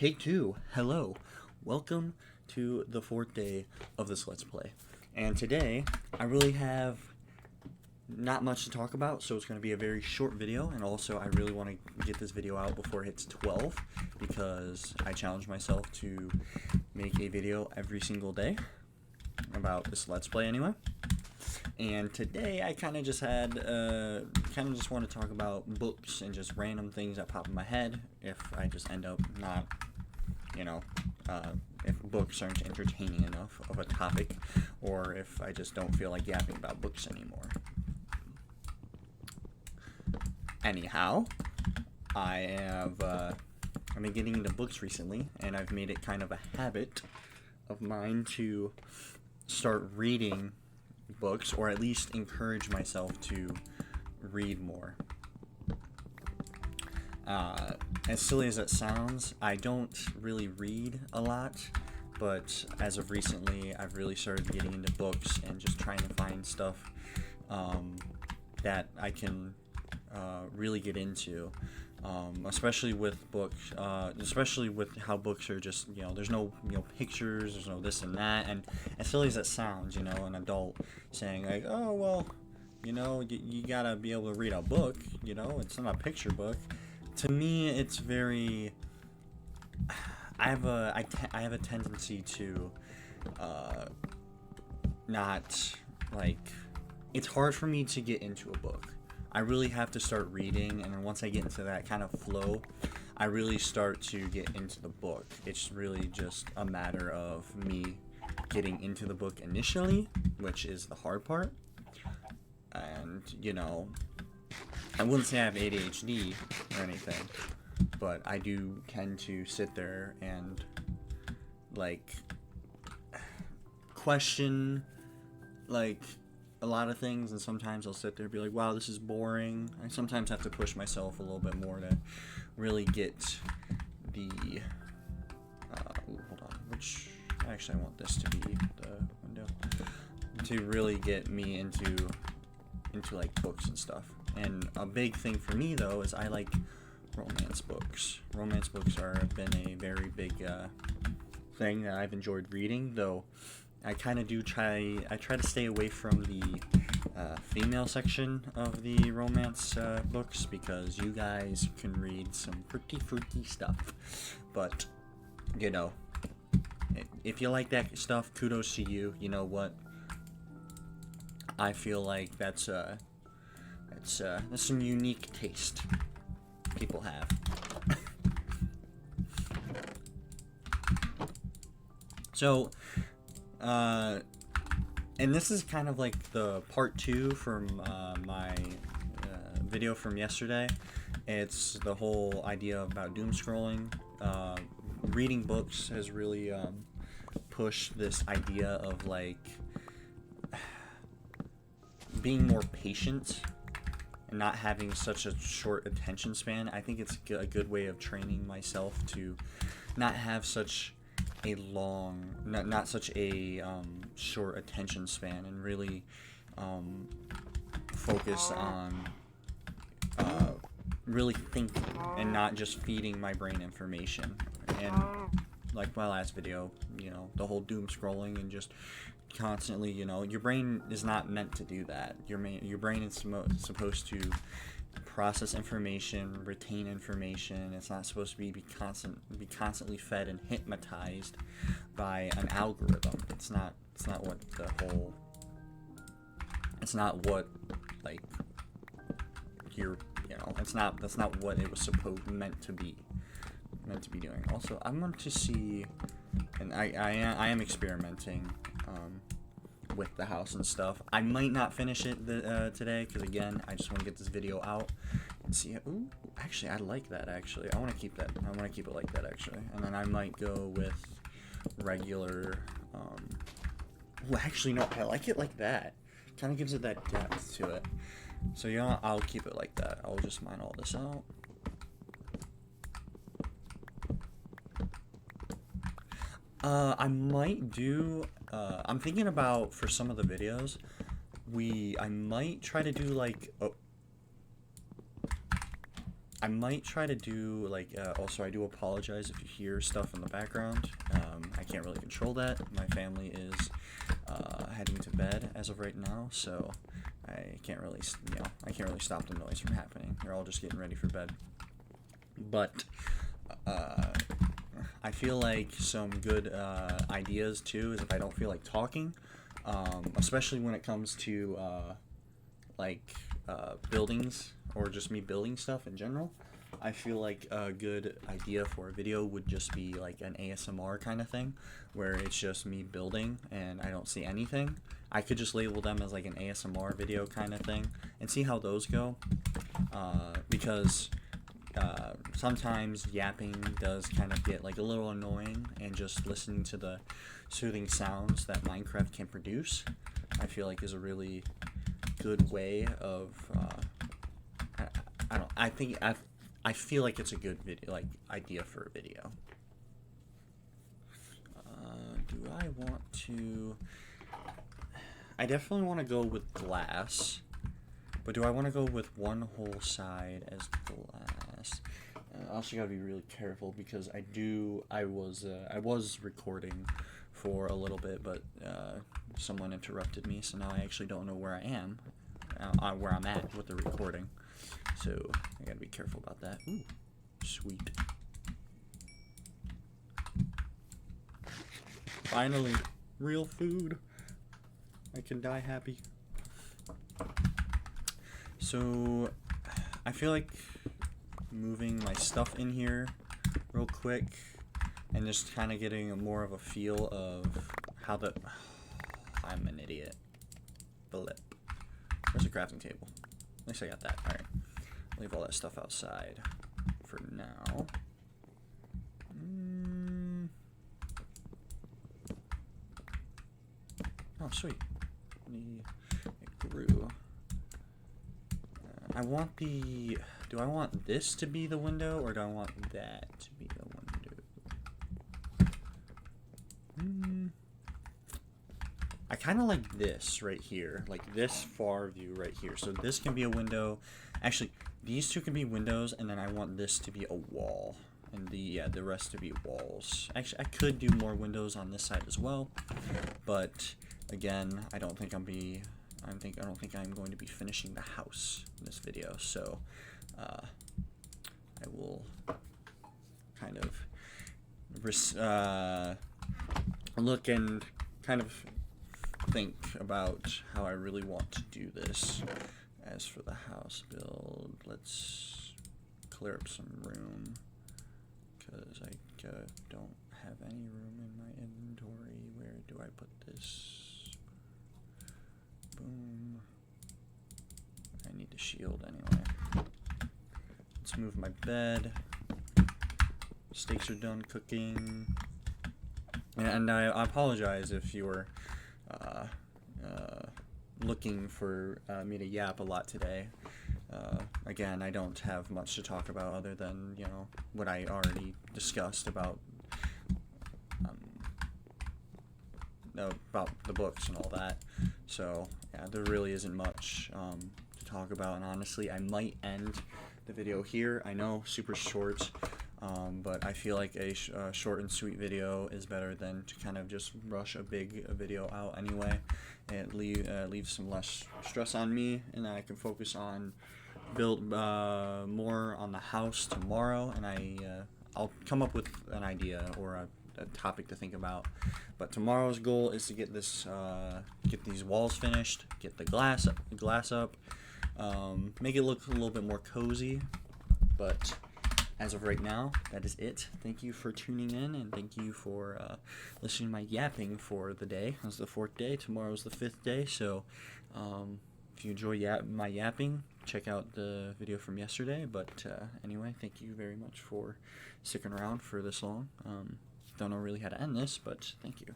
Take two. Hello. Welcome to the fourth day of this Let's Play. And today, I really have not much to talk about, so it's going to be a very short video. And also, I really want to get this video out before it hits 12, because I challenged myself to make a video every single day about this Let's Play anyway. And today I kind of just want to talk about books and just random things that pop in my head if I just end up not, if books aren't entertaining enough of a topic, or if I just don't feel like yapping about books anymore. Anyhow, I've been getting into books recently, and I've made it kind of a habit of mine to start reading books, or at least encourage myself to read more. As silly as it sounds, I don't really read a lot, but as of recently, I've really started getting into books and just trying to find stuff that I can really get into. Especially with books, especially with how books are just, there's no, pictures, there's no this and that, and as silly as it sounds, an adult saying like, oh, well, you gotta be able to read a book, it's not a picture book. To me, it's very, I have a tendency to, not, like, it's hard for me to get into a book. I really have to start reading, and then once I get into that kind of flow, I really start to get into the book. It's really just a matter of me getting into the book initially, which is the hard part. And, I wouldn't say I have ADHD or anything, but I do tend to sit there and, like, question, like, a lot of things, and sometimes I'll sit there and be like, wow, this is boring. I sometimes have to push myself a little bit more to really get the, hold on, which, actually I want this to be the window, to really get me into like books and stuff. And a big thing for me though is I like romance books. Romance books been a very big thing that I've enjoyed reading, though I kind of I try to stay away from the female section of the romance books, because you guys can read some pretty freaky stuff. But, if you like that stuff, kudos to you. You know what? I feel like that's some unique taste people have. So, and this is kind of like the part 2 from my video from yesterday. It's the whole idea about doom scrolling. Reading books has really pushed this idea of like being more patient and not having such a short attention span. I think it's a good way of training myself to not have such a long, not such a short attention span, and really focus on really thinking and not just feeding my brain information. And like my last video, the whole doom scrolling and just constantly, your brain is not meant to do that. Your brain is supposed to process information, retain information. It's not supposed to be constantly fed and hypnotized by an algorithm. It's not what like that's not what it was meant to be doing. Also, I want to see, and I am experimenting with the house and stuff. I might not finish it today, because again, I just want to get this video out and see it. Ooh, actually, I like that. Actually, I want to keep that. I want to keep it like that. Actually, and then I might go with regular. Well, actually, no. I like it like that. Kind of gives it that depth to it. So I'll keep it like that. I'll just mine all this out. I might do, I'm thinking about, for some of the videos, I might try to do like, I might try to do, like, also I do apologize if you hear stuff in the background. I can't really control that. My family is heading to bed as of right now, so I can't really, I can't really stop the noise from happening. They're all just getting ready for bed. But I feel like some good ideas too is if I don't feel like talking, especially when it comes to buildings or just me building stuff in general. I feel like a good idea for a video would just be like an ASMR kind of thing, where it's just me building and I don't see anything. I could just label them as like an ASMR video kind of thing and see how those go, because sometimes yapping does kind of get like a little annoying, and just listening to the soothing sounds that Minecraft can produce, I feel like is a really good way of I feel like it's a good video, like, idea for a video. Do I want to? I definitely want to go with glass, but do I want to go with one whole side as glass? I also gotta be really careful because I was recording for a little bit, but someone interrupted me, so now I actually don't know where I am, where I'm at with the recording. So I gotta be careful about that. Ooh, sweet. Finally, real food. I can die happy. So I feel like moving my stuff in here real quick and just kind of getting more of a feel of how the... I'm an idiot. Blip. Where's the crafting table? At least I got that. Alright. Leave all that stuff outside for now. Oh, sweet. It grew. I want the... Do I want this to be the window, or do I want that to be the window? I kind of like this right here, like this far view right here. So this can be a window. Actually, these two can be windows, and then I want this to be a wall, and the rest to be walls. Actually, I could do more windows on this side as well, but again, I don't think I'm going to be finishing the house in this video, so I will kind of look and kind of think about how I really want to do this. As for the house build, let's clear up some room, because I don't have any room in my inventory. Where do I put this? Boom. I need the shield anyway. Let's move my bed. Steaks are done cooking. And I apologize if you were looking for me to yap a lot today. Again, I don't have much to talk about other than, you know, what I already discussed about the books and all that. So yeah, there really isn't much to talk about, and honestly, I might end the video here. I know, super short, but I feel like a short and sweet video is better than to kind of just rush a big video out anyway. It leaves some less stress on me, and I can focus on build more on the house tomorrow, and I'll come up with an idea or a topic to think about. But tomorrow's goal is to get this get these walls finished, get the glass up, make it look a little bit more cozy. But as of right now, that is it. Thank you for tuning in, and thank you for listening to my yapping for the day. It was the 4th day. Tomorrow's the 5th day. So if you enjoy my yapping, check out the video from yesterday. But anyway, thank you very much for sticking around for this long. Don't know really how to end this, but thank you.